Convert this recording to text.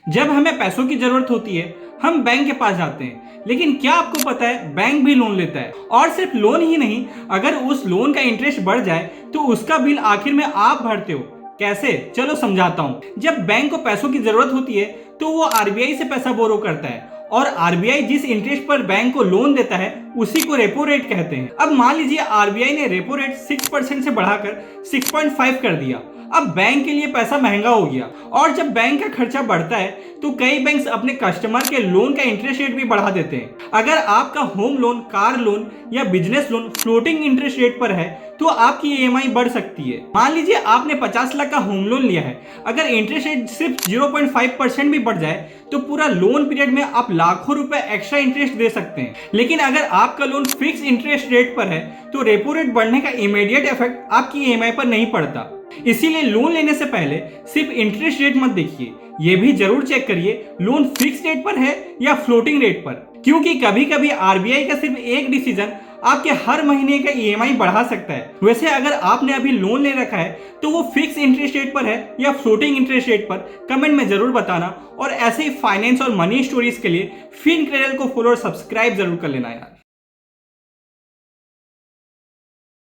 जब हमें पैसों की जरूरत होती है हम बैंक के पास जाते हैं, लेकिन क्या आपको पता है बैंक भी लोन लेता है। और सिर्फ लोन ही नहीं, अगर उस लोन का इंटरेस्ट बढ़ जाए तो उसका बिल आखिर में आप भरते हो। कैसे, चलो समझाता हूं। जब बैंक को पैसों की जरूरत होती है तो वो आरबीआई से पैसा बोरो करता है, और आरबीआई जिस इंटरेस्ट पर बैंक को लोन देता है उसी को रेपो रेट कहते हैं। अब मान लीजिए आरबीआई ने रेपो रेट 6% से बढ़ाकर 6.5 कर दिया। अब बैंक के लिए पैसा महंगा हो गया, और जब बैंक का खर्चा बढ़ता है तो कई बैंक अपने कस्टमर के लोन का इंटरेस्ट रेट भी बढ़ा देते हैं। अगर आपका होम लोन, कार लोन या business loan floating interest rate पर है तो आपकी ईएमआई बढ़ सकती है। मान लीजिए आपने 50 लाख का होम लोन लिया है, अगर इंटरेस्ट रेट सिर्फ 0.5% भी बढ़ जाए तो पूरा लोन पीरियड में आप लाखों रुपए एक्स्ट्रा इंटरेस्ट दे सकते हैं। लेकिन अगर आपका लोन फिक्स इंटरेस्ट रेट पर है तो रेपो रेट बढ़ने का इमीडिएट इफेक्ट आपकी ईएमआई पर नहीं पड़ता। इसीलिए लोन लेने से पहले सिर्फ इंटरेस्ट रेट मत देखिए, यह भी जरूर चेक करिए लोन फिक्स रेट पर है या फ्लोटिंग रेट पर, क्योंकि कभी कभी आरबीआई का सिर्फ एक डिसीजन आपके हर महीने का ईएमआई बढ़ा सकता है। वैसे अगर आपने अभी लोन ले रखा है तो वो फिक्स इंटरेस्ट रेट पर है या फ्लोटिंग इंटरेस्ट रेट पर, कमेंट में जरूर बताना। और ऐसे ही फाइनेंस और मनी स्टोरीज के लिए फिनक्रेडल को फॉलो और सब्सक्राइब जरूर कर लेना यार।